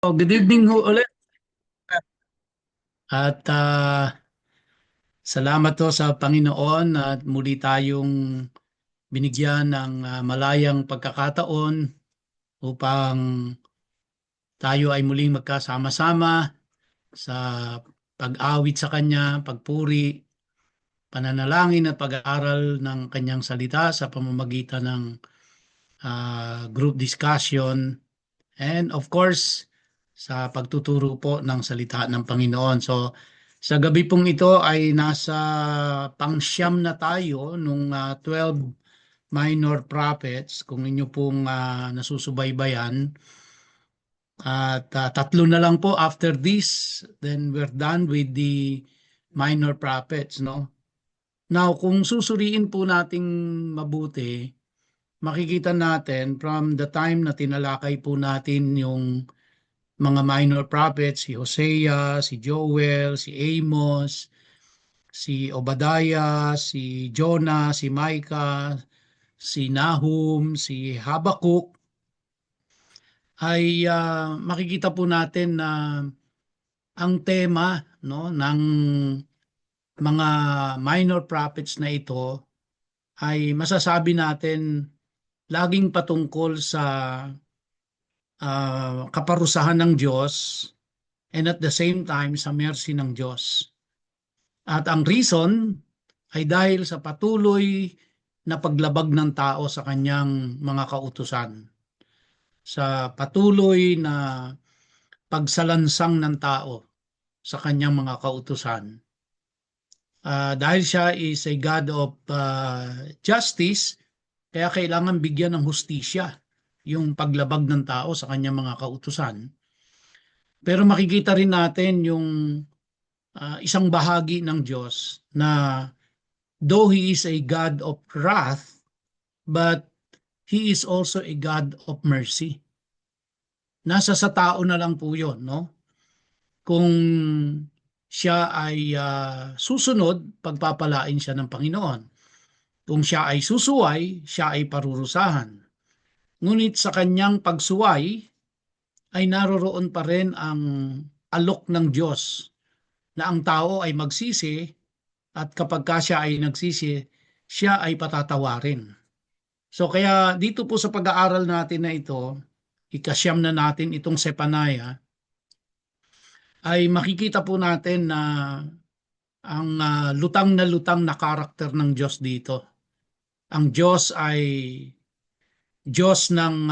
Good evening ho ulit. At salamat ho sa Panginoon at muli tayong binigyan ng malayang pagkakataon upang tayo ay muling magkasama-sama sa pag-awit sa Kanya, pagpuri, pananalangin at pag-aaral ng Kanyang salita sa pamamagitan ng group discussion and of course sa pagtuturo po ng salita ng Panginoon. So sa gabi pong ito ay nasa pangsyam na tayo nung 12 minor prophets kung inyo pong nasusubaybayan. At tatlo na lang po after this, then we're done with the minor prophets, no? Now, kung susuriin po nating mabuti, makikita natin from the time na tinalakay po natin yung mga minor prophets, si Hosea, si Joel, si Amos, si Obadiah, si Jonah, si Micah, si Nahum, si Habakuk, ay makikita po natin na ang tema no ng mga minor prophets na ito ay masasabi natin laging patungkol sa kaparusahan ng Diyos and at the same time sa mercy ng Diyos. At ang reason ay dahil sa patuloy na paglabag ng tao sa kanyang mga kautusan. Sa patuloy na pagsalansang ng tao sa kanyang mga kautusan. Dahil siya is a God of justice, kaya kailangan bigyan ng hustisya yung paglabag ng tao sa kanyang mga kautusan. Pero makikita rin natin yung isang bahagi ng Diyos na though He is a God of wrath, but He is also a God of mercy. Nasa sa tao na lang po yun, no? Kung siya ay susunod, pagpapalain siya ng Panginoon. Kung siya ay susuway, siya ay parurusahan. Ngunit sa kanyang pagsuway, ay naroroon pa rin ang alok ng Diyos na ang tao ay magsisi at kapag ka siya ay nagsisi, siya ay patatawarin. So kaya dito po sa pag-aaral natin na ito, ikasyam na natin itong Sepanaya, ay makikita po natin na ang lutang na karakter ng Diyos dito. Ang Diyos ay Diyos ng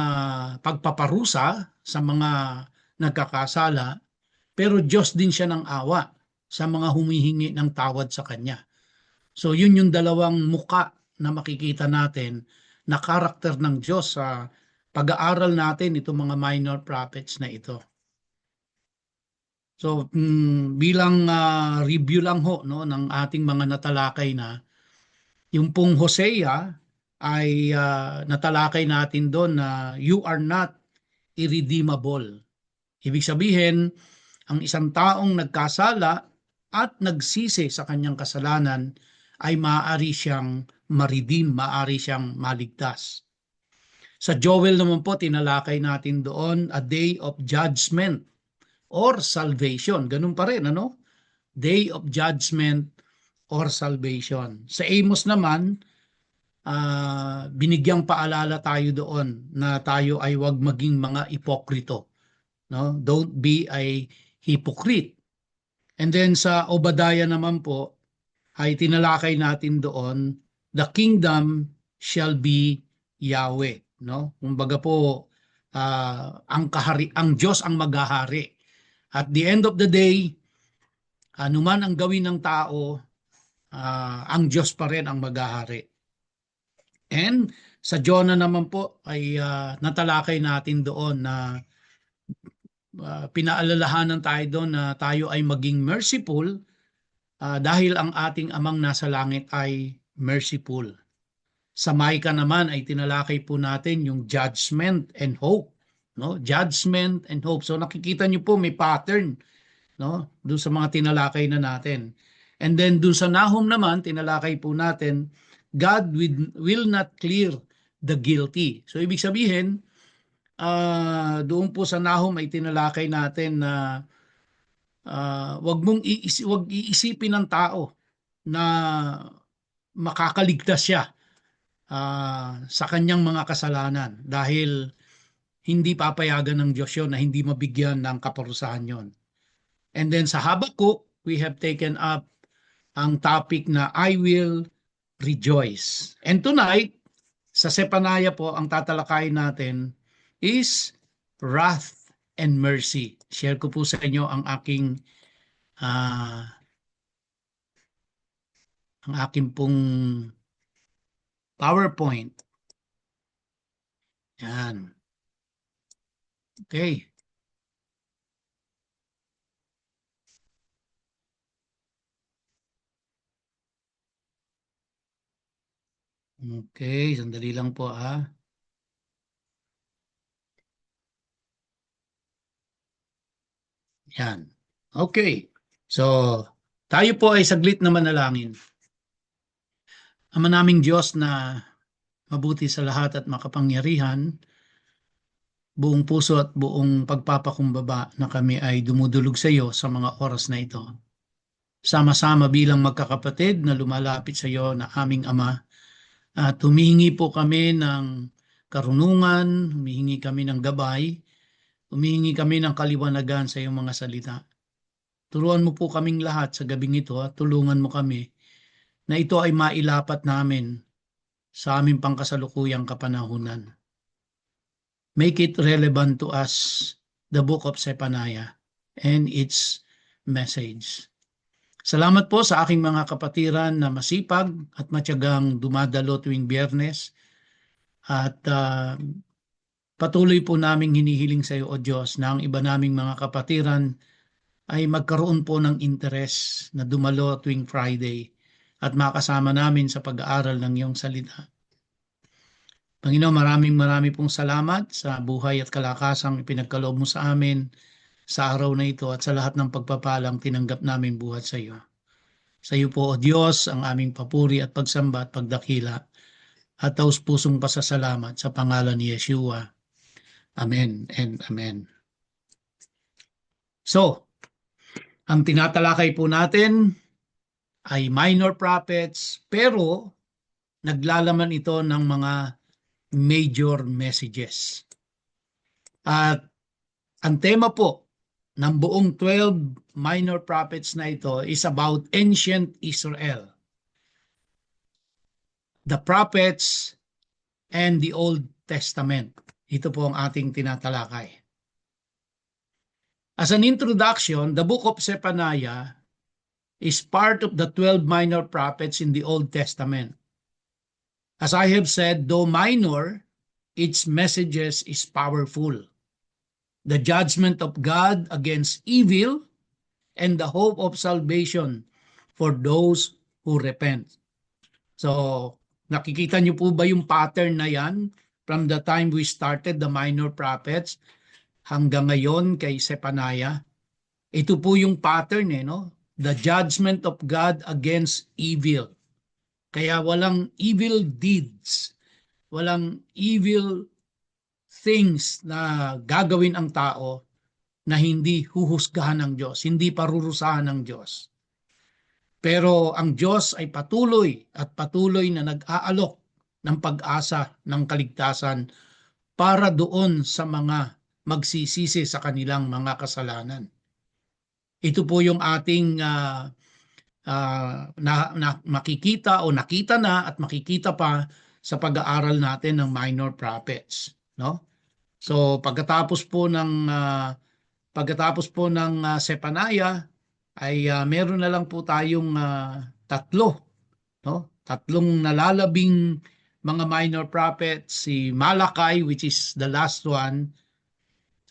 pagpaparusa sa mga nagkakasala, pero Diyos din siya ng awa sa mga humihingi ng tawad sa Kanya. So yun yung dalawang muka na makikita natin na karakter ng Diyos sa pag-aaral natin itong mga minor prophets na ito. So bilang review lang ho no ng ating mga natalakay na yung pong Hosea ay natalakay natin doon na you are not irredeemable. Ibig sabihin, ang isang taong nagkasala at nagsisi sa kanyang kasalanan ay maaari siyang ma-redeem, maaari siyang maligtas. Sa Joel naman po, tinalakay natin doon a day of judgment or salvation. Ganun pa rin, ano? Day of judgment or salvation. Sa Amos naman, binigyang paalala tayo doon na tayo ay wag maging mga ipokrito. No? Don't be a hypocrite. And then sa Obadiah naman po, ay tinalakay natin doon, the kingdom shall be Yahweh. No? Kumbaga po, ang Diyos ang maghahari. At the end of the day, anuman ang gawin ng tao, ang Diyos pa rin ang maghahari. And sa Jonah naman po ay natalakay natin doon na pinaalalahanan tayo doon na tayo ay maging merciful dahil ang ating amang nasa langit ay merciful. Sa Micah naman ay tinalakay po natin yung judgment and hope. No? Judgment and hope. So nakikita niyo po may pattern no? Doon sa mga tinalakay na natin. And then doon sa Nahum naman, tinalakay po natin, God will not clear the guilty. So ibig sabihin, doon po sa Nahum ay tinalakay natin na wag iisipin ng tao na makakaligtas siya sa kanyang mga kasalanan dahil hindi papayagan ng Diyos yun na hindi mabigyan ng kaparusahan yon. And then sa Habakuk, we have taken up ang topic na I will rejoice. And tonight, sa Sepanaya po, ang tatalakayin natin is wrath and mercy. Share ko po sa inyo uh, ang aking pong PowerPoint. Yan. Okay. Okay, sandali lang po Yan. Okay. So, tayo po ay saglit na manalangin. Ama naming Diyos na mabuti sa lahat at makapangyarihan, buong puso at buong pagpapakumbaba na kami ay dumudulog sa iyo sa mga oras na ito. Sama-sama bilang magkakapatid na lumalapit sa iyo na aming Ama at humihingi po kami ng karunungan, humihingi kami ng gabay, humihingi kami ng kaliwanagan sa iyong mga salita. Turuan mo po kaming lahat sa gabing ito at tulungan mo kami na ito ay mailapat namin sa aming pangkasalukuyang kapanahunan. Make it relevant to us, the book of Sepanaya and its message. Salamat po sa aking mga kapatiran na masipag at matyagang dumadalo tuwing Biyernes at patuloy po naming hinihiling sa iyo, O Diyos, na ang iba naming mga kapatiran ay magkaroon po ng interes na dumalo tuwing Friday at makasama namin sa pag-aaral ng iyong salita. Panginoon, maraming pong salamat sa buhay at kalakasang ipinagkaloob mo sa amin sa araw na ito at sa lahat ng pagpapalang tinanggap namin buhat sa iyo. Sa iyo po, O Diyos, ang aming papuri at pagsamba at pagdakila at taus-pusong pasasalamat sa pangalan ni Yeshua. Amen and amen. So, ang tinatalakay po natin ay minor prophets pero naglalaman ito ng mga major messages. At ang tema po ng buong 12 minor prophets na ito is about ancient Israel, the prophets, and the Old Testament. Ito po ang ating tinatalakay. As an introduction, the book of Zephaniah is part of the 12 minor prophets in the Old Testament. As I have said, though minor, its messages is powerful. The judgment of God against evil and the hope of salvation for those who repent. So, nakikita niyo po ba yung pattern na yan from the time we started the minor prophets hanggang ngayon kay Zephaniah? Ito po yung pattern no? The judgment of God against evil. Kaya walang evil deeds, walang evil things na gagawin ang tao na hindi huhusgahan ng Diyos, hindi parurusahan ng Diyos. Pero ang Diyos ay patuloy na nag-aalok ng pag-asa ng kaligtasan para doon sa mga magsisisi sa kanilang mga kasalanan. Ito po yung ating makikita o nakita na at makikita pa sa pag-aaral natin ng minor prophets, no? So pagkatapos po ng Zephaniah ay meron na lang po tayong tatlo, no? Tatlong nalalabing mga minor prophets, si Malachi, which is the last one.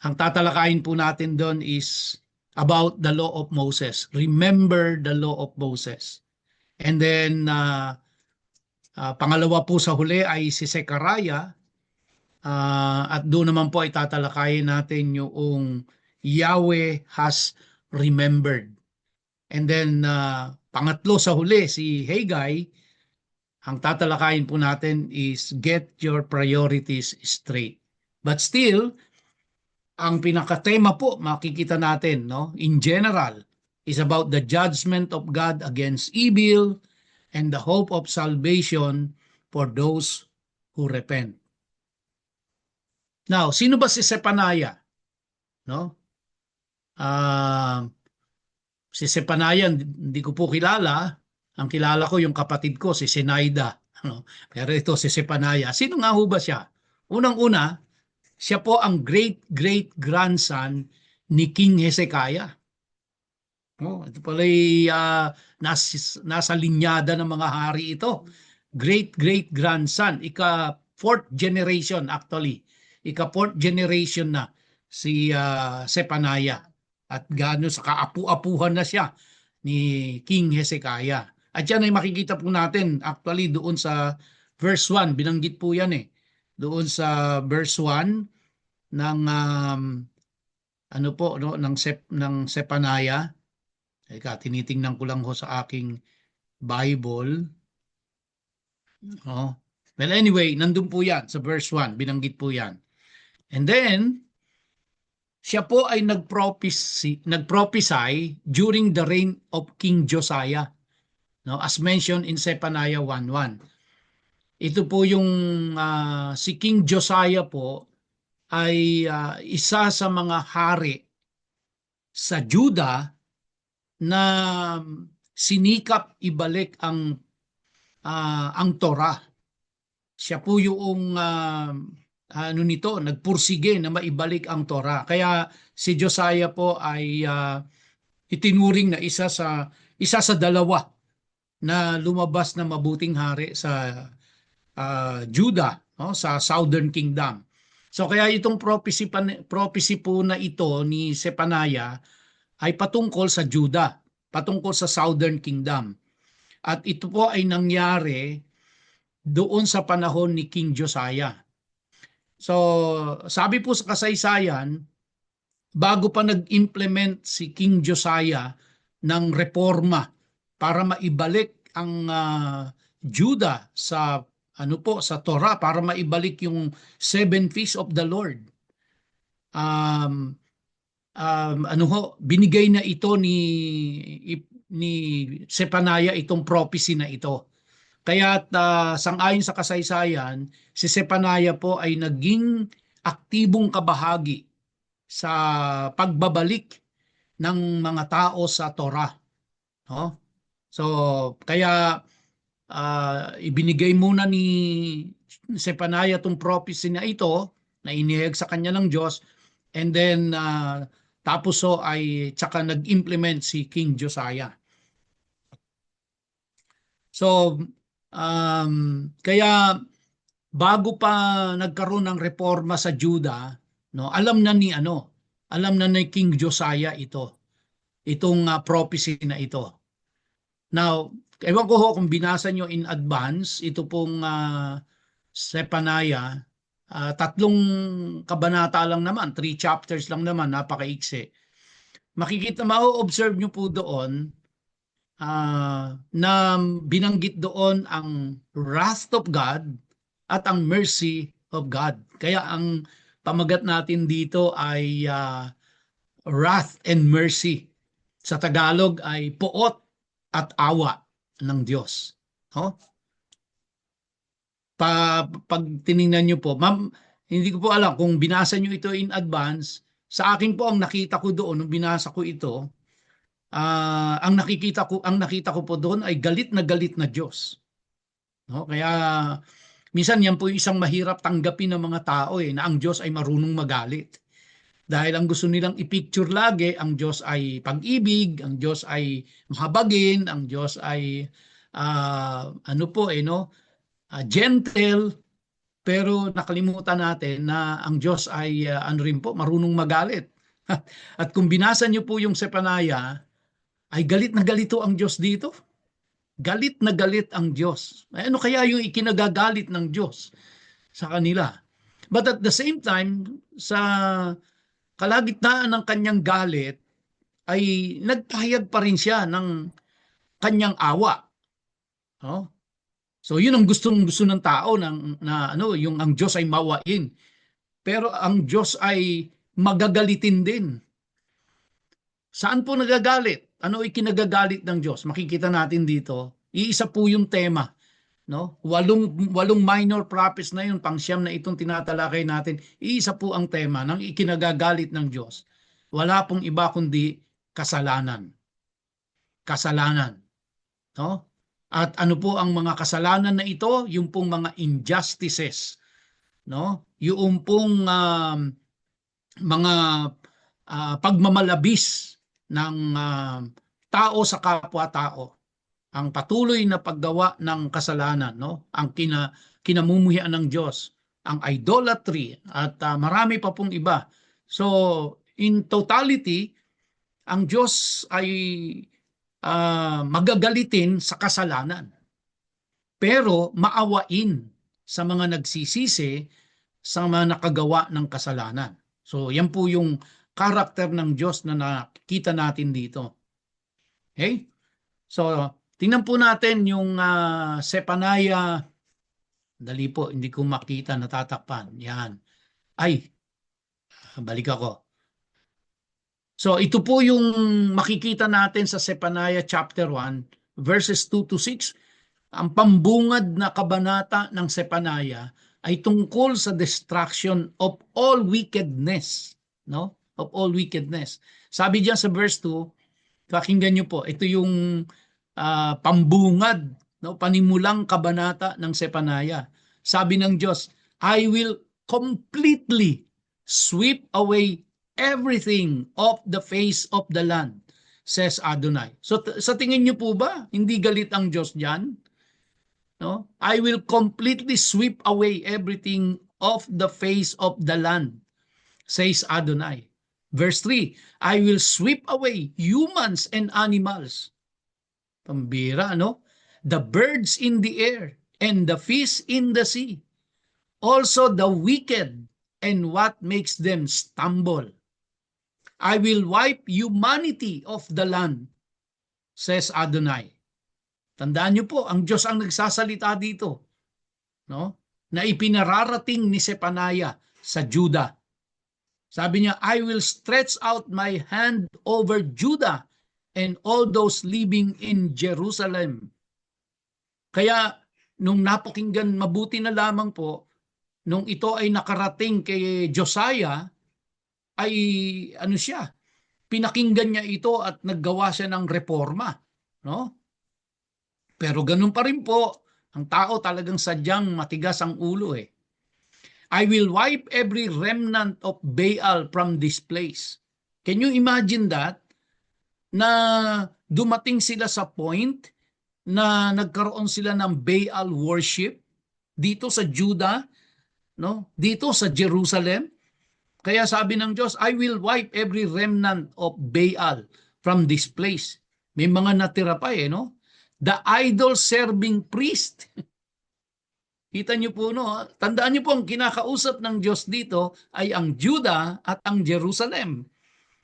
Ang tatalakayin po natin doon is about the law of Moses. Remember the law of Moses. And then pangalawa po sa huli ay si Zechariah. At doon naman po ay tatalakayin natin yung Yahweh has remembered. And then pangatlo sa huli si Haggai. Ang tatalakayin po natin is get your priorities straight. But still, Ang pinakatema po makikita natin, no, in general, is about the judgment of God against evil and the hope of salvation for those who repent. Now, sino ba si Sepanaya? No? Si Sepanaya, hindi ko po kilala. Ang kilala ko yung kapatid ko, si Senaida. Ano? Pero ito si Sepanaya. Sino nga ho ba siya? Unang-una, siya po ang great-great-grandson ni King Hezekiah. Oh, ito pala nasa linyada ng mga hari ito. Great-great-grandson. Fourth generation actually. Fourth generation na si Sepanaya. At gaano sa kaapu-apuhan na siya ni King Hezekiah. At yan ay makikita po natin actually doon sa verse 1. Binanggit po yan eh. Doon sa verse 1 ng ano po no ng Sepanaya. Teka, tinitingnan ko lang ho sa aking Bible. Oh. Well, anyway, nandun po yan sa verse 1. Binanggit po yan. And then, siya po ay nagprophesy during the reign of King Josiah. No? As mentioned in Zephaniah 1:1. Ito po yung si King Josiah po ay isa sa mga hari sa Judah na sinikap ibalik ang Torah. Siya po yung nagpursige na maibalik ang Torah. Kaya si Josiah po ay itinuring na isa sa dalawa na lumabas na mabuting hari sa Judah, no, sa Southern Kingdom. So kaya itong prophecy po na ito ni Sepanaya ay patungkol sa Judah, patungkol sa Southern Kingdom. At ito po ay nangyari doon sa panahon ni King Josiah. So, sabi po sa kasaysayan, bago pa nag-implement si King Josiah ng reforma para maibalik ang Judah sa sa Torah, para maibalik yung 7 feasts of the Lord. Binigay na ito ni Sepanaya itong prophecy na ito. Kaya sang-ayon sa kasaysayan, si Sepanaya po ay naging aktibong kabahagi sa pagbabalik ng mga tao sa Torah. No? So, kaya ibinigay muna ni Sepanaya itong prophecy na ito na inihayag sa kanya ng Diyos, and then tapos ay tsaka nag-implement si King Josiah. So, kaya bago pa nagkaroon ng reforma sa Judah, no, alam na ni King Josiah itong prophecy na ito. Now, ewan ko ho kung binasa nyo in advance, ito pong Zephaniah, 3 kabanata lang naman, 3 chapters lang naman, napakaiksi. Ma-observe nyo po doon na binanggit doon ang wrath of God at ang mercy of God. Kaya ang pamagat natin dito ay wrath and mercy. Sa Tagalog ay poot at awa ng Diyos. No? Pag tiningnan nyo po, ma'am, hindi ko po alam kung binasa nyo ito in advance. Sa akin po ang nakita ko doon nung binasa ko ito, ang nakita ko po doon ay galit na Diyos. No? Kaya minsan yan po yung isang mahirap tanggapin ng mga tao na ang Diyos ay marunong magalit. Dahil ang gusto nilang i-picture lagi, ang Diyos ay pag-ibig, ang Diyos ay mahabagin, ang Diyos ay gentle, pero nakalimutan natin na ang Diyos ay rin po, marunong magalit. At kung binasa niyo po yung Zephaniah, ay galit na galito ang Diyos dito. Galit na galit ang Diyos. Ano kaya yung ikinagagalit ng Diyos sa kanila? But at the same time, sa kalagitnaan ng kanyang galit, ay nagpahayag pa rin siya ng kanyang awa. No? So yun ang gusto ng tao yung ang Diyos ay mawain. Pero ang Diyos ay magagalitin din. Saan po nagagalit? Ano ikinagagalit ng Diyos? Makikita natin dito. Iisa po yung tema. No? Walong minor prophets na yun, pangsyam na itong tinatalakay natin. Iisa po ang tema ng ikinagagalit ng Diyos. Wala pong iba kundi kasalanan. Kasalanan. No? At ano po ang mga kasalanan na ito? Yung pong mga injustices. No? Yung pong mga pagmamalabis ng tao sa kapwa-tao, ang patuloy na paggawa ng kasalanan, no? Ang kinamumuhian ng Diyos, ang idolatry at marami pa pong iba. So, in totality, ang Diyos ay magagalitin sa kasalanan. Pero maawain sa mga nagsisisi, sa mga nakagawa ng kasalanan. So, yan po yung karakter ng Diyos na nakita natin dito. Okay? So, tingnan po natin yung Zephaniah. Dali po, hindi ko makita, natatakpan. Yan. Ay, balik ako. So, ito po yung makikita natin sa Zephaniah chapter 1, verses 2 to 6. Ang pambungad na kabanata ng Zephaniah ay tungkol sa destruction of all wickedness, no? Of all wickedness. Sabi diyan sa verse 2, pakinggan niyo po, ito yung pambungad, no? Panimulang kabanata ng Zephaniah. Sabi ng Diyos, I will completely sweep away everything off the face of the land, says Adonai. So sa tingin niyo po ba, hindi galit ang Diyos diyan? No? I will completely sweep away everything off the face of the land, says Adonai. Verse 3, I will sweep away humans and animals. Pambira, no? The birds in the air and the fish in the sea. Also the wicked and what makes them stumble. I will wipe humanity of the land, says Adonai. Tandaan niyo po, ang Diyos ang nagsasalita dito, no? Na ipinararating ni Zephaniah sa Judah. Sabi niya, I will stretch out my hand over Judah and all those living in Jerusalem. Kaya, nung napakinggan, mabuti na lamang po, nung ito ay nakarating kay Josiah, ay ano siya, pinakinggan niya ito at naggawa siya ng reforma, no? Pero ganun pa rin po, ang tao talagang sadyang matigas ang ulo eh. I will wipe every remnant of Baal from this place. Can you imagine that? Na dumating sila sa point na nagkaroon sila ng Baal worship dito sa Judah, no? Dito sa Jerusalem. Kaya sabi ng Diyos, I will wipe every remnant of Baal from this place. May mga natira pa eh, no? The idol-serving priest. Kita niyo po, no? Tandaan niyo po, ang kinakausap ng Diyos dito ay ang Judah at ang Jerusalem.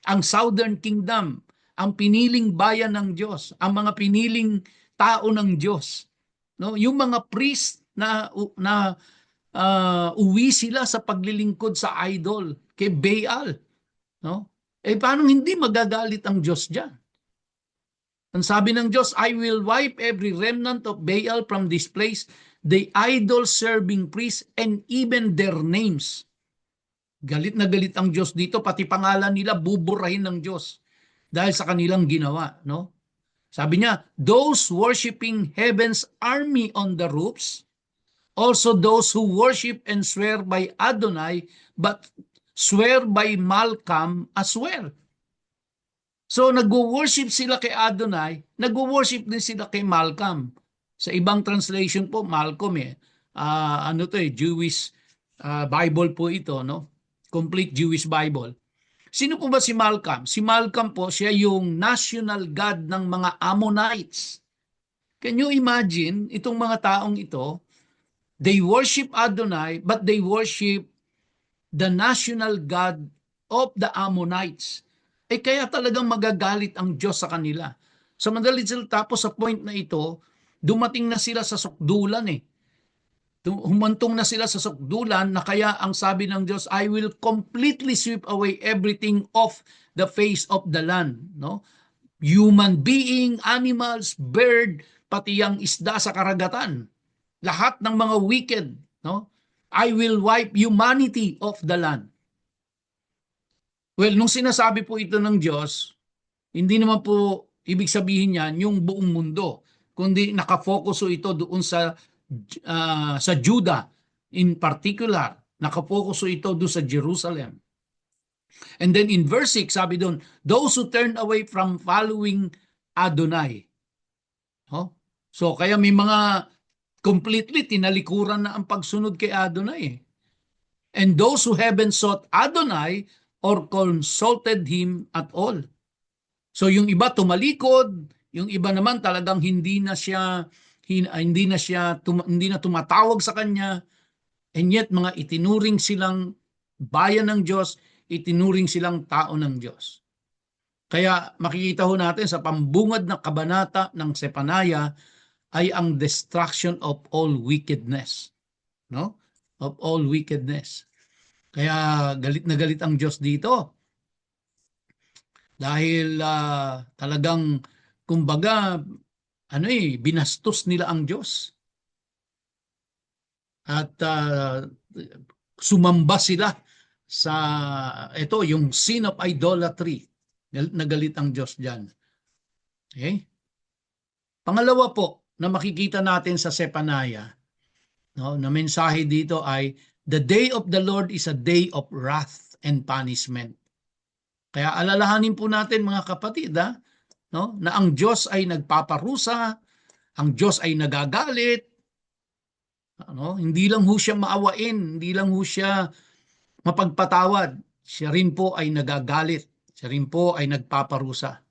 Ang Southern Kingdom, ang piniling bayan ng Diyos, ang mga piniling tao ng Diyos. No? Yung mga priest na uwi sila sa paglilingkod sa idol, kay Baal. No? Eh paano hindi magagalit ang Diyos diyan? Ang sabi ng Diyos, I will wipe every remnant of Baal from this place, the idol-serving priests, and even their names. Galit na galit ang Diyos dito, pati pangalan nila buburahin ng Diyos dahil sa kanilang ginawa. No? Sabi niya, those worshiping heaven's army on the roofs, also those who worship and swear by Adonai, but swear by Malcham as well. So nagwo-worship sila kay Adonai, nagwo-worship din sila kay Malcham. Sa ibang translation po, Malcolm eh. Ano to eh, Jewish Bible po ito, no? Complete Jewish Bible. Sino po ba si Malcham? Si Malcham po, siya yung national god ng mga Ammonites. Can you imagine, itong mga taong ito, they worship Adonai, but they worship the national god of the Ammonites. Eh kaya talagang magagalit ang Diyos sa kanila. Sa madalit sila, tapos sa point na ito, dumating na sila sa sukdulan eh. Humantong na sila sa sukdulan na kaya ang sabi ng Diyos, I will completely sweep away everything off the face of the land. No? Human being, animals, bird, pati ang isda sa karagatan. Lahat ng mga wicked. No? I will wipe humanity off the land. Well, nung sinasabi po ito ng Diyos, hindi naman po ibig sabihin yan yung buong mundo, kundi nakafocus ito doon sa Judah in particular. Nakafocus ito doon sa Jerusalem. And then in verse 6, sabi doon, those who turn away from following Adonai. Oh? So kaya may mga completely tinalikuran na ang pagsunod kay Adonai. And those who haven't sought Adonai or consulted Him at all. So yung iba tumalikod, yung iba naman talagang hindi na tumatawag sa kanya, and yet mga itinuring silang bayan ng Diyos, itinuring silang tao ng Diyos. Kaya makikita ho natin sa pambungad na kabanata ng Sepanaya ay ang destruction of all wickedness. No? Of all wickedness. Kaya galit na galit ang Diyos dito. Dahil talagang kumbaga binastos nila ang Diyos. At sumamba sila sa yung sin of idolatry. Nagalit ang Diyos diyan. Okay? Pangalawa po na makikita natin sa Sepanaya, no, na mensahe dito ay the day of the Lord is a day of wrath and punishment. Kaya alalahanin po natin mga kapatid no, na ang Diyos ay nagpaparusa, ang Diyos ay nagagalit. Hindi lang ho siya maawain, hindi lang ho siya mapagpatawad. Siya rin po ay nagagalit. Siya rin po ay nagpaparusa.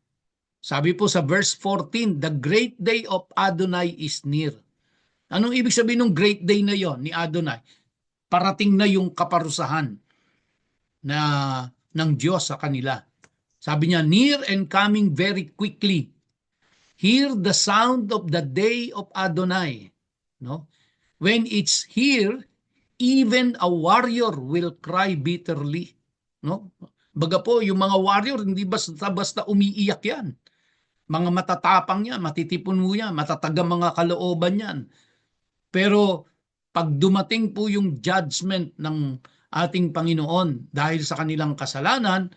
Sabi po sa verse 14, the great day of Adonai is near. Anong ibig sabihin ng great day na yon ni Adonai? Parating na yung kaparusahan ng Diyos sa kanila. Sabi niya, near and coming very quickly. Hear the sound of the day of Adonai. No? When it's here, even a warrior will cry bitterly. No? Baga po, yung mga warrior, hindi basta umiiyak yan. Mga matatapang yan, matitipon mo yan, matatagang mga kalooban yan. Pero pag dumating po yung judgment ng ating Panginoon dahil sa kanilang kasalanan,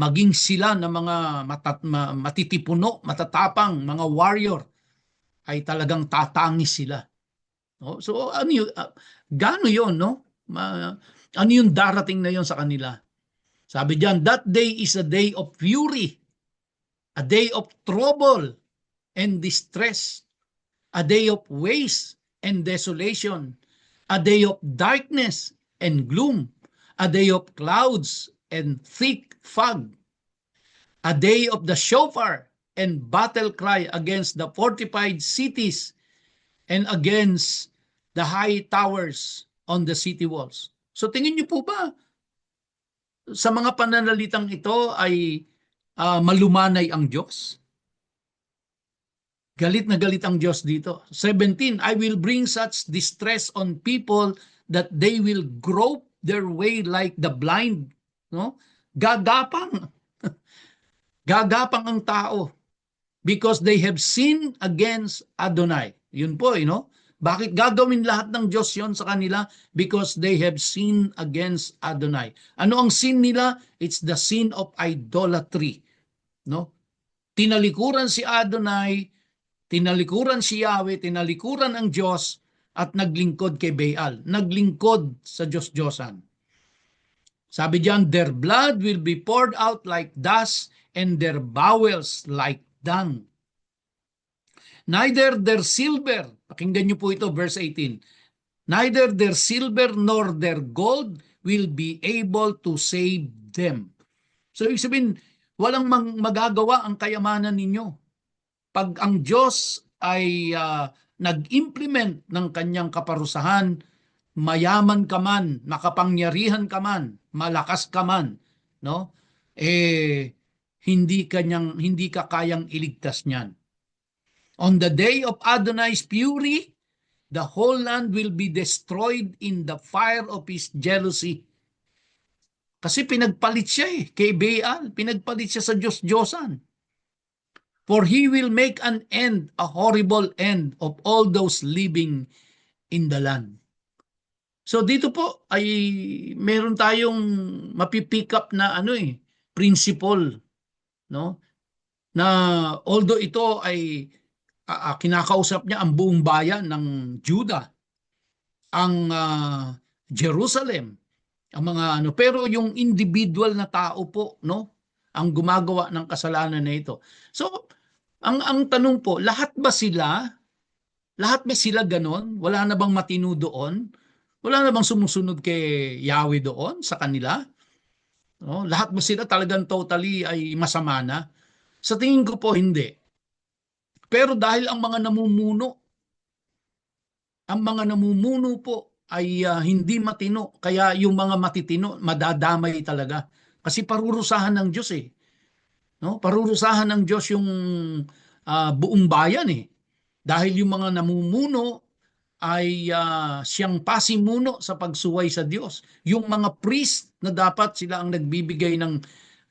maging sila na mga matitipuno, matatapang, mga warrior, ay talagang tatangis sila. No? So gaano yun, no? Ano yung darating na yon sa kanila? Sabi diyan, that day is a day of fury, a day of trouble and distress, a day of waste and desolation, a day of darkness and gloom, a day of clouds and thick fog, a day of the shofar and battle cry against the fortified cities and against the high towers on the city walls. So tingin niyo po ba sa mga pananalitang ito ay malumanay ang Diyos? Galit na galit ang Diyos dito. 17, I will bring such distress on people that they will grope their way like the blind. No? Gagapang. Gagapang ang tao because they have sinned against Adonai. Yun po, Bakit gagawin lahat ng Diyos yon sa kanila? Because they have sinned against Adonai. Ano ang sin nila? It's the sin of idolatry. No? Tinalikuran si Adonai, tinalikuran si Yahweh, tinalikuran ang Diyos at naglingkod kay Baal. Naglingkod sa Diyos-Diyosan. Sabi diyan, their blood will be poured out like dust and their bowels like dung. Neither their silver, pakinggan niyo po ito, verse 18, neither their silver nor their gold will be able to save them. So ibig sabihin, walang magagawa ang kayamanan ninyo. Pag ang Diyos ay nag-implement ng kanyang kaparusahan, mayaman ka man, makapangyarihan ka man, malakas ka man, no? Hindi ka kayang iligtas niyan. On the day of Adonai's fury, the whole land will be destroyed in the fire of his jealousy. Kasi pinagpalit siya kay Baal, pinagpalit siya sa Diyos-Diyosan. For he will make an end, a horrible end of all those living in the land. So dito po ay meron tayong mapipick up na principle, no? Na although ito ay kinakausap niya ang buong bayan ng Judah, ang Jerusalem, ang mga pero yung individual na tao po, no, ang gumagawa ng kasalanan na ito. So ang tanong po, lahat ba sila ganon? Wala na bang matino doon? Wala na bang sumusunod kay Yahweh doon sa kanila? No? Lahat ba sila talagang totally ay masama na? Sa tingin ko po hindi. Pero dahil ang mga namumuno po ay hindi matino, kaya yung mga matitino madadamay talaga. Kasi parurusahan ng Diyos No? Parurusahan ng Diyos yung buong bayan Dahil yung mga namumuno ay siyang pasimuno sa pagsuway sa Diyos. Yung mga priest na dapat sila ang nagbibigay ng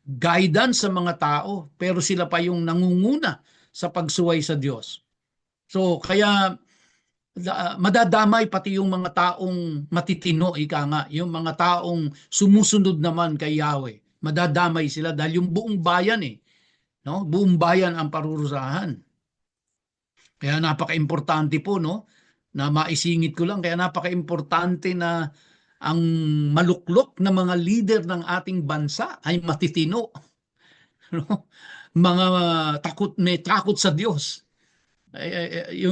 guidance sa mga tao, pero sila pa yung nangunguna sa pagsuway sa Diyos. So kaya madadamay pati yung mga taong matitino, yung mga taong sumusunod naman kay Yahweh. Madadamay sila dahil yung buong bayan no? Buong bayan ang parurusahan. Kaya napaka-importante po, no? Na maisingit ko lang, kaya napaka-importante na ang maluklok na mga leader ng ating bansa ay matitino. No? Mga may takot sa Diyos.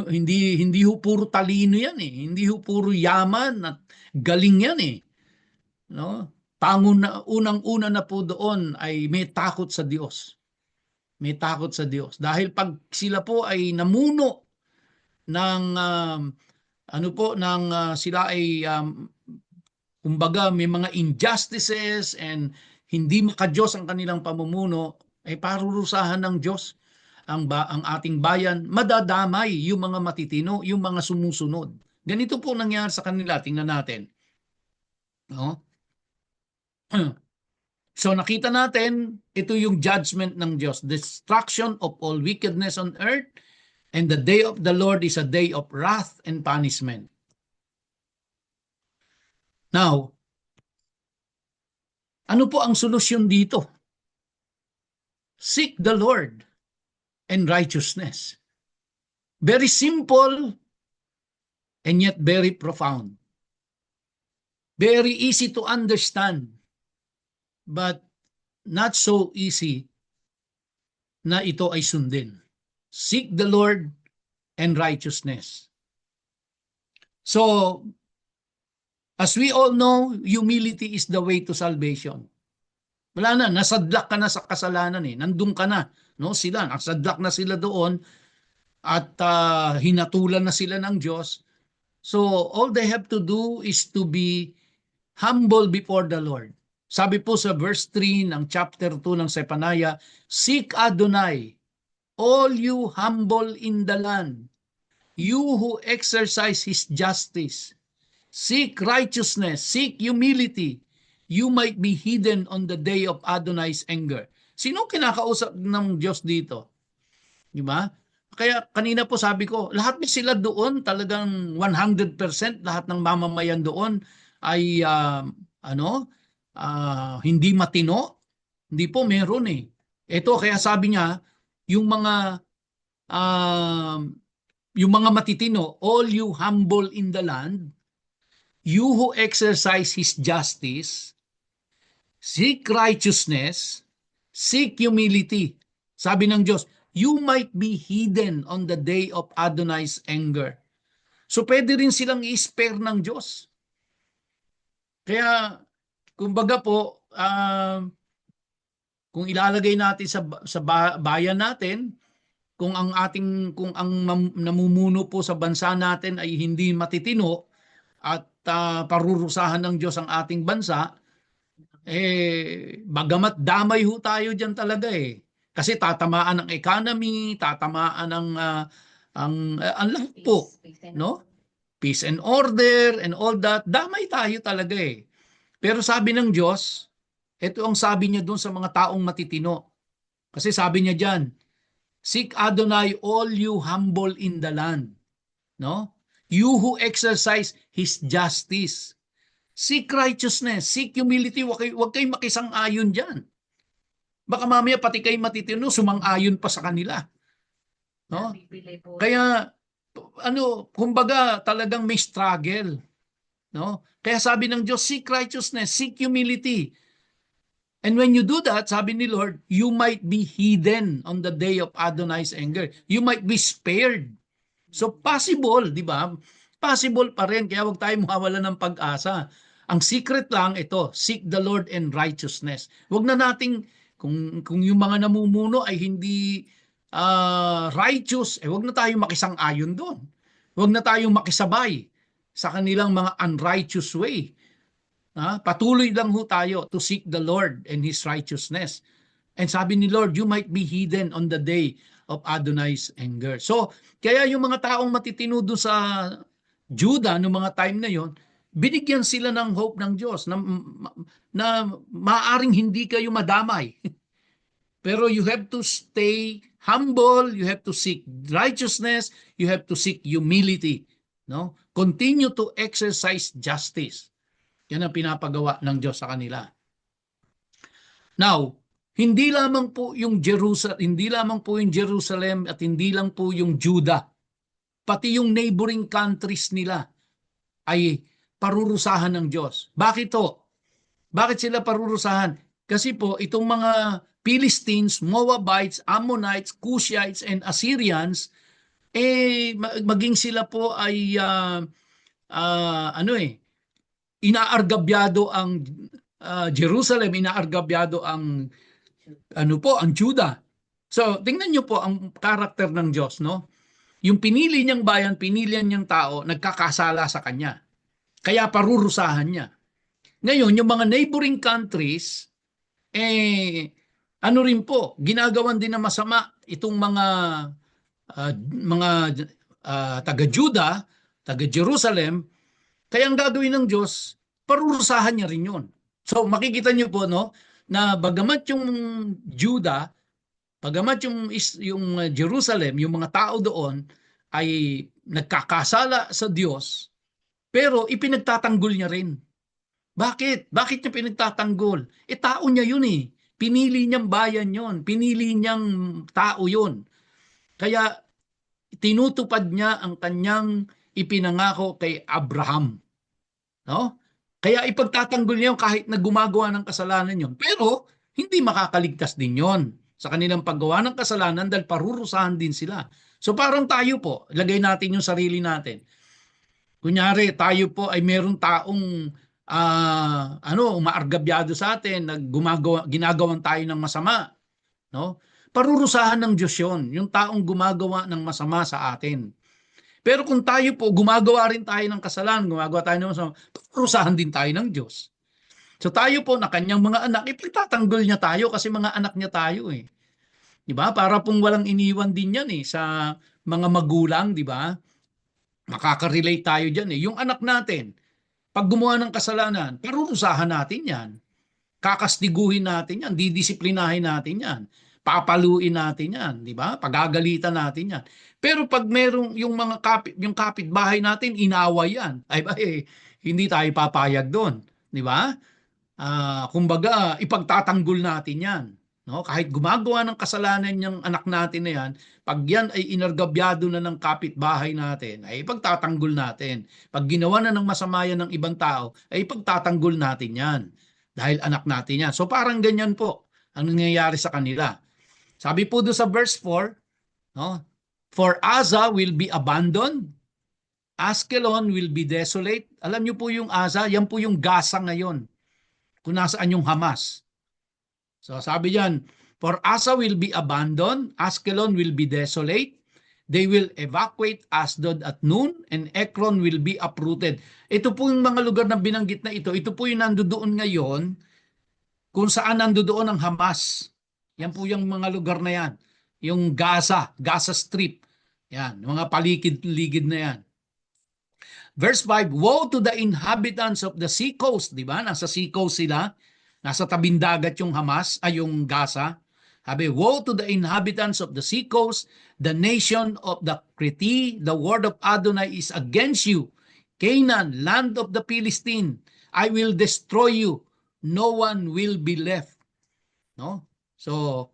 Hindi ho puro talino yan Hindi ho puro yaman at galing yan No? Unang-una na po doon ay may takot sa Diyos. May takot sa Diyos. Dahil pag sila po ay namuno ng sila ay kumbaga may mga injustices and hindi makadiyos ang kanilang pamumuno, ay parurusahan ng Diyos ang ating bayan, madadamay yung mga matitino, yung mga sumusunod. Ganito po nangyari sa kanila, tingnan natin. No? So nakita natin, ito yung judgment ng Diyos, destruction of all wickedness on earth, and the day of the Lord is a day of wrath and punishment. Now, ano po ang solusyon dito? Seek the Lord and righteousness. Very simple and yet very profound. Very easy to understand, but not so easy na ito ay sundin. Seek the Lord and righteousness. So, as we all know, humility is the way to salvation. Wala na, nasadlak ka na sa kasalanan nandun ka na. No? Sila, nasadlak na sila doon at hinatulan na sila ng Diyos. So, all they have to do is to be humble before the Lord. Sabi po sa verse 3 ng chapter 2 ng Zephaniah, seek Adonai, all you humble in the land, you who exercise His justice. Seek righteousness, seek humility, you might be hidden on the day of Adonai's anger. Sino kinakausap ng Diyos dito? Di ba? Kaya kanina po sabi ko, lahat sila doon, talagang 100% lahat ng mamamayan doon ay hindi matino. Hindi po, meron Ito, kaya sabi niya, yung mga matitino, all you humble in the land, you who exercise His justice, seek righteousness, seek humility. Sabi ng Diyos, you might be hidden on the day of Adonai's anger. So pwede rin silang i-spare ng Diyos. Kaya, kumbaga po, kung ilalagay natin sa bayan natin, kung ang namumuno po sa bansa natin ay hindi matitino at parurusahan ng Diyos ang ating bansa, bagamat damay ho tayo diyan talaga Kasi tatamaan ang economy, tatamaan ang lahat po, no? peace and order and all that, damay tayo talaga eh. Pero sabi ng Diyos, ito ang sabi niya doon sa mga taong matitino. Kasi sabi niya diyan, seek Adonai all you humble in the land. No? You who exercise His justice. Seek righteousness, seek humility, huwag kayong makisang-ayon dyan. Baka mamaya pati kayo matitino, sumang-ayon pa sa kanila. No? Kaya, kumbaga talagang may struggle. No? Kaya sabi ng Diyos, seek righteousness, seek humility. And when you do that, sabi ni Lord, you might be hidden on the day of Adonai's anger. You might be spared. So possible, di ba? Possible pa rin, kaya huwag tayo mawawala ng pag-asa. Ang secret lang ito, seek the Lord in righteousness. Huwag na nating, kung yung mga namumuno ay hindi righteous, huwag na tayong makisang-ayon doon. Huwag na tayong makisabay sa kanilang mga unrighteous way. Patuloy lang ho tayo to seek the Lord and His righteousness. And sabi ni Lord, you might be hidden on the day of Adonai's anger. So, kaya yung mga taong matitino doon sa Judah noong mga time na yon, binigyan sila ng hope ng Diyos na maaring hindi kayo madamay. Pero you have to stay humble, you have to seek righteousness, you have to seek humility. No? Continue to exercise justice. Yan ang pinapagawa ng Diyos sa kanila. Now, hindi lamang po yung Jerusalem at hindi lang po yung Judah, pati yung neighboring countries nila ay parurusahan ng Diyos. Bakit to? Bakit sila parurusahan? Kasi po itong mga Philistines, Moabites, Ammonites, Cushites, and Assyrians, maging sila po ay inaargabyado ang Jerusalem, inaargabyado ang ang Judah. So, tingnan niyo po ang karakter ng Diyos, no? Yung pinili niyang bayan, pinili niyang tao, nagkakasala sa kanya. Kaya parurusahan niya. Ngayon, yung mga neighboring countries, rin po, ginagawan din na masama itong mga taga-Judah, taga-Jerusalem. Kaya ang gagawin ng Diyos, parurusahan niya rin yun. So, makikita niyo po, no, na bagamat yung Judah, bagamat yung Jerusalem, yung mga tao doon ay nagkakasala sa Diyos, pero ipinagtatanggol niya rin. Bakit? Bakit niya pinagtatanggol? Tao niya yun eh. Pinili niyang bayan yun. Pinili niyang tao yun. Kaya tinutupad niya ang kanyang ipinangako kay Abraham. No? Kaya ipagtatanggol niya kahit na gumagawa ng kasalanan yon. Pero hindi makakaligtas din yon sa kanilang paggawa ng kasalanan dahil parurusahan din sila. So parang tayo po, lagay natin yung sarili natin. Kunyari, tayo po ay merong taong umaargabyado sa atin, ginagawan tayo ng masama. No? Parurusahan ng Diyos yun, yung taong gumagawa ng masama sa atin. Pero kung tayo po, gumagawa rin tayo ng kasalanan, gumagawa tayo ng masama, parurusahan din tayo ng Diyos. So tayo po na kanyang mga anak, ipagtatanggol niya tayo kasi mga anak niya tayo eh. Di ba? Para pong walang iniwan din yan eh sa mga magulang, di ba? Makaka-relate tayo dyan eh. Yung anak natin, pag gumawa ng kasalanan, parurusahan natin yan. Kakastiguhin natin yan, didisiplinahin natin yan. Papaluin natin yan, di ba? Pagagalitan natin yan. Pero pag merong yung kapitbahay natin, inaway yan. Hindi tayo papayag doon, di ba? Kumbaga, ipagtatanggol natin yan. No? Kahit gumagawa ng kasalanan yung anak natin na yan, pag yan ay inargabyado na ng kapitbahay natin, ay ipagtatanggol natin. Pag ginawa na ng masama yan ng ibang tao, ay ipagtatanggol natin yan. Dahil anak natin yan. So parang ganyan po ang nangyayari sa kanila. Sabi po doon sa verse 4, no? For Aza will be abandoned, Askelon will be desolate. Alam niyo po yung Aza, yan po yung Gaza ngayon, kung nasaan yung Hamas. So sabi diyan, for Aza will be abandoned, Askelon will be desolate, they will evacuate Asdod at noon, and Ekron will be uprooted. Ito po yung mga lugar na binanggit na ito po yung nandoon ngayon, kung saan nandoon ang Hamas. Yan po yung mga lugar na yan. Yung Gaza Strip. Yan, mga paligid-ligid na yan. Verse 5, woe to the inhabitants of the sea coast, di ba? Nasa sea coast sila, nasa tabing dagat yung Hamas, ay yung Gaza. Sabi, woe to the inhabitants of the sea coast, the nation of the Crete, the word of Adonai is against you. Canaan, land of the Philistine, I will destroy you. No one will be left. No? So,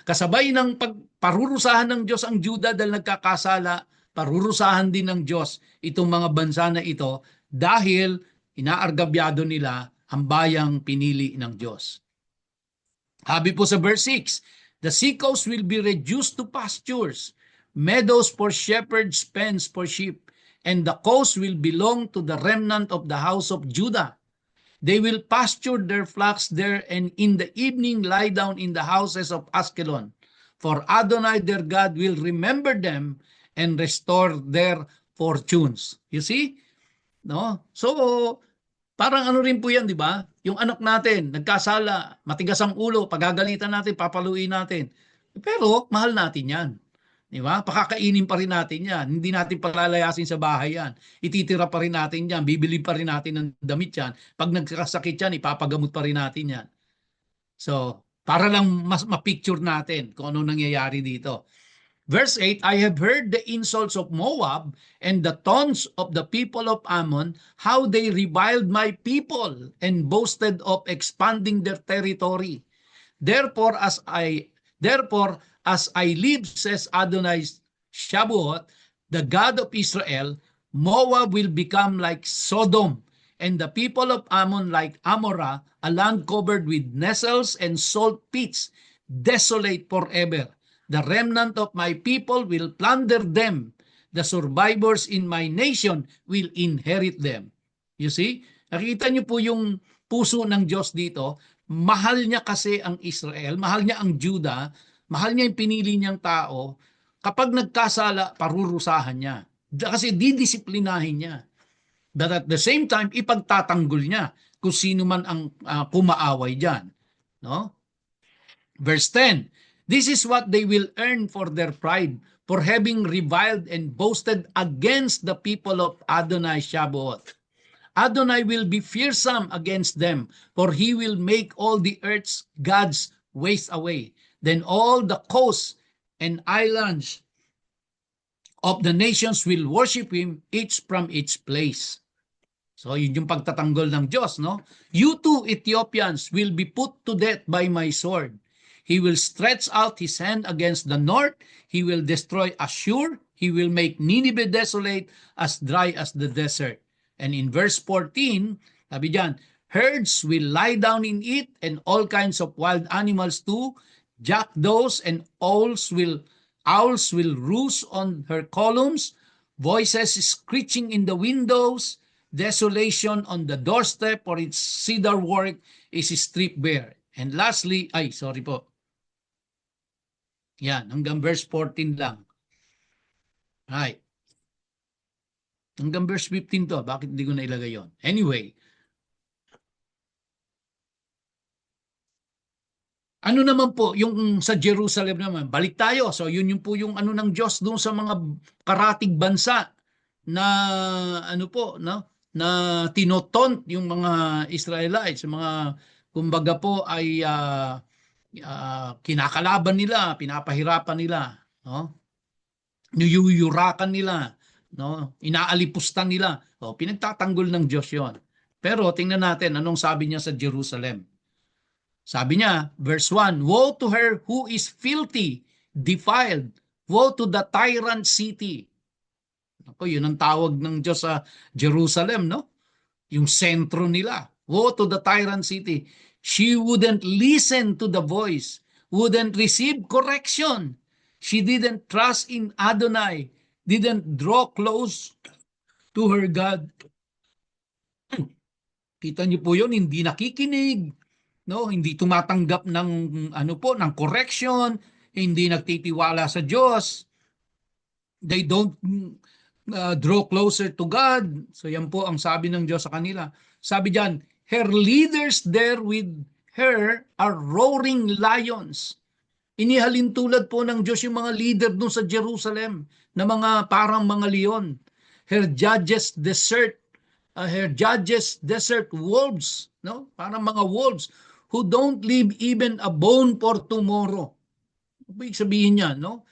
kasabay ng parurusahan ng Diyos ang Juda dahil nagkakasala, parurusahan din ng Diyos itong mga bansa na ito dahil inaargabyado nila ang bayang pinili ng Diyos. Sabi po sa verse 6, the seacoast will be reduced to pastures, meadows for shepherds, pens for sheep, and the coast will belong to the remnant of the house of Judah. They will pasture their flocks there, and in the evening lie down in the houses of Askelon. For Adonai their God will remember them and restore their fortunes. You see? No? So, parang ano rin po yan, di ba? Yung anak natin, nagkasala, matigas ang ulo, pagagalitan natin, papaluin natin. Pero, mahal natin yan. Di ba? Pakakainin pa rin natin yan. Hindi natin palalayasin sa bahay yan. Ititira pa rin natin yan. Bibili pa rin natin ng damit yan. Pag nagkasakit yan, ipapagamot pa rin natin yan. So, para lang mas mapicture natin kung ano nangyayari dito. Verse 8, I have heard the insults of Moab and the taunts of the people of Ammon, how they reviled my people and boasted of expanding their territory. Therefore, as I live, says Adonai Shabuot, the God of Israel, Moab will become like Sodom, and the people of Ammon like Amorah, a land covered with nettles and salt pits, desolate forever. The remnant of my people will plunder them. The survivors in my nation will inherit them. You see? Nakita niyo po yung puso ng Diyos dito. Mahal niya kasi ang Israel, mahal niya ang Juda, mahal niya yung pinili niyang tao. Kapag nagkasala, parurusahan niya. Kasi didisiplinahin niya. But at the same time, ipagtatanggol niya kung sino man ang pumaaway dyan. No? Verse 10, this is what they will earn for their pride, for having reviled and boasted against the people of Adonai Shabuot. Adonai will be fearsome against them, for he will make all the earth's gods waste away. Then all the coasts and islands of the nations will worship him, each from each place. So yun yung pagtatanggol ng Diyos, no? You too, Ethiopians, will be put to death by my sword. He will stretch out his hand against the north. He will destroy Ashur. He will make Nineveh desolate, as dry as the desert. And in verse 14, sabi diyan, herds will lie down in it, and all kinds of wild animals too. Jackdaws and owls will roost on her columns. Voices screeching in the windows. Desolation on the doorstep, for its cedar work is stripped bare. And lastly, sorry po. Yan, hanggang verse 14 lang. Right. Hanggang verse 15 to. Bakit hindi ko na ilagay yun? Anyway. Ano naman po, yung sa Jerusalem naman, balik tayo. So yun yung po yung ano ng Diyos doon sa mga karatig bansa na ano po, no? Na tinotont yung mga Israelites, mga kumbaga po ay kinakalaban nila, pinapahirapan nila, no? Niyuyurakan nila, no? Inaalipustan nila. O, pinagtatanggol ng Diyos 'yon. Pero tingnan natin anong sabi niya sa Jerusalem. Sabi niya, verse 1, woe to her who is filthy, defiled, woe to the tyrant city. Ako, yun ang tawag ng Diyos sa Jerusalem, no? Yung sentro nila. Woe to the tyrant city. She wouldn't listen to the voice, wouldn't receive correction. She didn't trust in Adonai, didn't draw close to her God. Kita niyo po yun, hindi nakikinig, no? Hindi tumatanggap ng ng correction, hindi nagtitiwala sa Diyos. They don't draw closer to God. So yan po ang sabi ng Diyos sa kanila. Sabi diyan, her leaders there with her are roaring lions. Inihalin tulad po ng Diyos yung mga leader doon sa Jerusalem na mga parang mga leon. Her judges desert wolves, no? Parang mga wolves who don't leave even a bone for tomorrow. Ibig sabihin niya, no?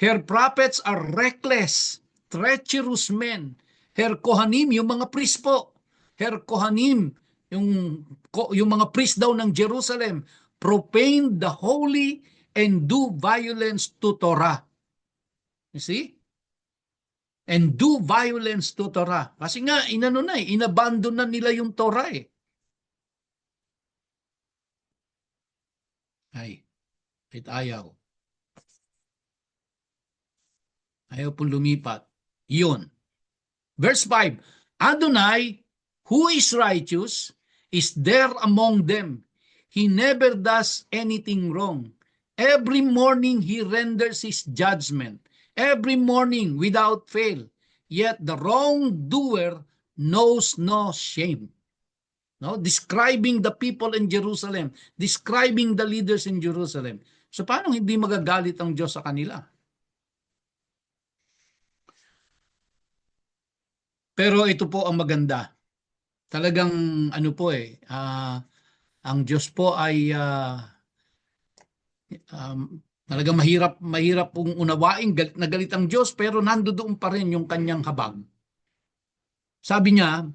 Her prophets are reckless, treacherous men. Her kohanim, yung mga priest po. Her kohanim, yung mga priest daw ng Jerusalem, profane the holy and do violence to Torah. You see? And do violence to Torah. Kasi nga, inabandon na nila yung Torah eh. Kahit ayaw. Ayaw pong lumipat. Yun. Verse 5, Adonai, who is righteous, is there among them. He never does anything wrong. Every morning he renders his judgment. Every morning without fail. Yet the wrongdoer knows no shame. No? Describing the people in Jerusalem. Describing the leaders in Jerusalem. So paano hindi magagalit ang Diyos sa kanila? Pero ito po ang maganda. Talagang ang Diyos po ay talagang mahirap pong unawain, galit na galit ang Diyos, pero nandoon pa rin yung kanyang habag. Sabi niya,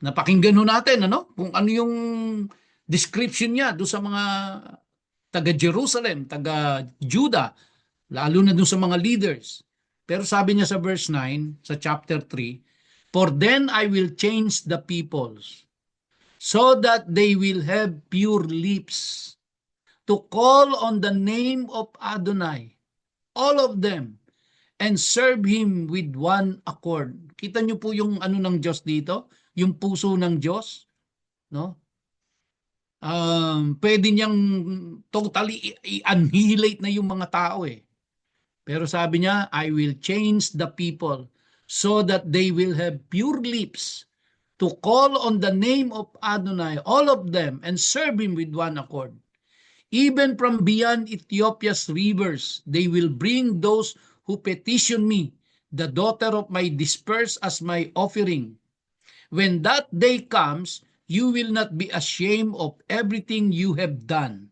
napakinggan ho natin, kung ano yung description niya doon sa mga taga-Jerusalem, taga-Judah, lalo na doon sa mga leaders. Pero sabi niya sa verse 9, sa chapter 3, For then I will change the peoples, so that they will have pure lips, to call on the name of Adonai, all of them, and serve Him with one accord. Kita niyo po yung ng Diyos dito, yung puso ng Diyos, no? Pwede niyang totally annihilate na yung mga tao eh. Pero sabi niya, I will change the people so that they will have pure lips to call on the name of Adonai, all of them, and serve Him with one accord. Even from beyond Ethiopia's rivers, they will bring those who petition me, the daughter of my dispersed, as my offering. When that day comes, you will not be ashamed of everything you have done,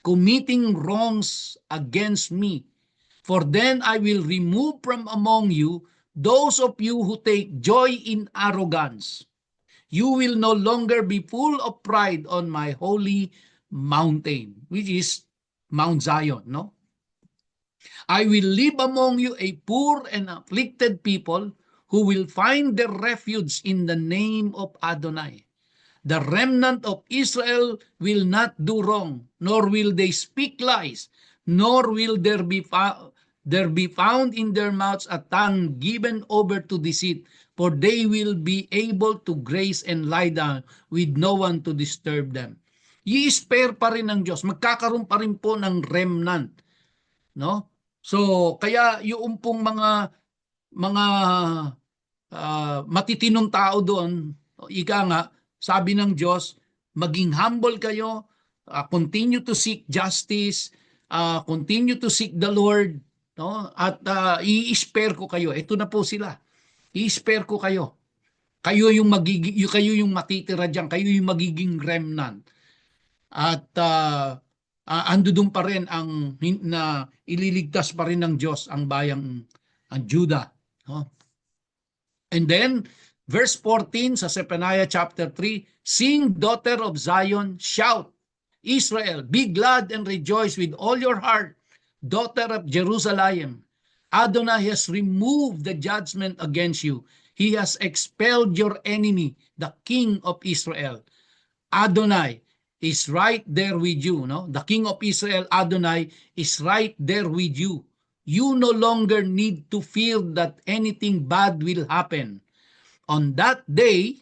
committing wrongs against me. For then I will remove from among you those of you who take joy in arrogance. You will no longer be full of pride on my holy mountain, which is Mount Zion, no? I will leave among you a poor and afflicted people who will find their refuge in the name of Adonai. The remnant of Israel will not do wrong, nor will they speak lies, nor will there be found in their mouths a tongue given over to deceit, for they will be able to graze and lie down with no one to disturb them. I-spare pa rin ng Diyos, magkakaroon pa rin po ng remnant, no? So kaya yung pong mga matitinong tao doon, ika nga, sabi ng Diyos, maging humble kayo, continue to seek justice, continue to seek the Lord, no? At i-spare ko kayo. Ito na po sila. I-spare ko kayo. Kayo yung matitira diyan, kayo yung magiging remnant. At ando doon pa rin na ililigtas pa rin ng Diyos ang bayang Judah. No? And then, verse 14 sa Zephaniah chapter 3, Sing, daughter of Zion, shout, Israel, be glad and rejoice with all your heart, daughter of Jerusalem. Adonai has removed the judgment against you. He has expelled your enemy, the king of Israel. Adonai is right there with you, no? The king of Israel, Adonai, is right there with you. You no longer need to fear that anything bad will happen. On that day,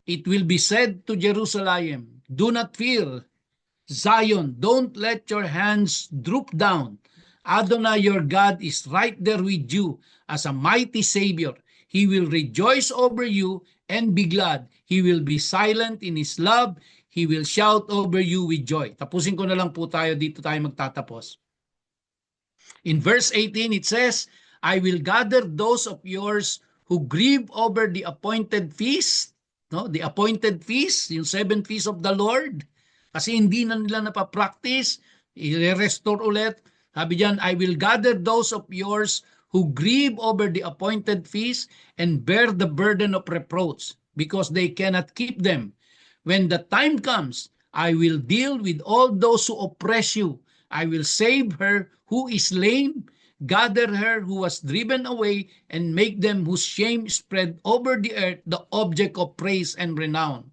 it will be said to Jerusalem, do not fear. Zion, don't let your hands droop down. Adonai, your God, is right there with you as a mighty Savior. He will rejoice over you and be glad. He will be silent in His love. He will shout over you with joy. Tapusin ko na lang po tayo. Dito tayo magtatapos. In verse 18, it says, I will gather those of yours who grieve over the appointed feast, no? The appointed feast, yung 7 feasts of the Lord, kasi hindi na nila napapractice, i-restore ulit. Sabi diyan, I will gather those of yours who grieve over the appointed feast and bear the burden of reproach because they cannot keep them. When the time comes, I will deal with all those who oppress you. I will save her who is lame, gather her who was driven away, and make them whose shame spread over the earth the object of praise and renown.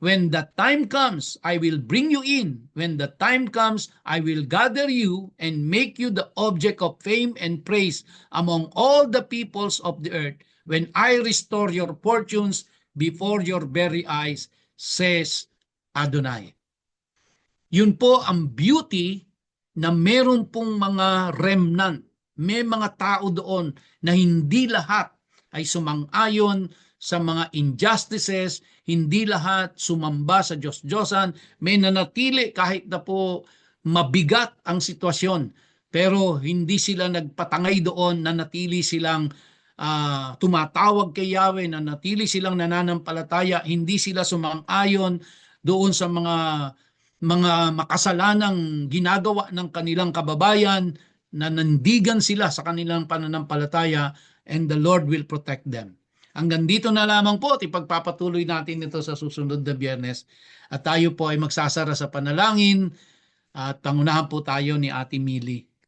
When the time comes, I will bring you in. When the time comes, I will gather you and make you the object of fame and praise among all the peoples of the earth when I restore your fortunes before your very eyes, says Adonai. Yun po ang beauty na meron pong mga remnant. May mga tao doon na hindi lahat ay sumang-ayon sa mga injustices, hindi lahat sumamba sa Diyos-Diyosan, may nanatili kahit na po mabigat ang sitwasyon, pero hindi sila nagpatangay doon, nanatili silang tumatawag kay Yahweh, nanatili silang nananampalataya, hindi sila sumang-ayon doon sa mga makasalanang ginagawa ng kanilang kababayan, na nandigan sila sa kanilang pananampalataya, and the Lord will protect them. Hanggang dito na lamang po at ipagpapatuloy natin ito sa susunod na Biyernes. At tayo po ay magsasara sa panalangin at pangunahan po tayo ni Ate Mili.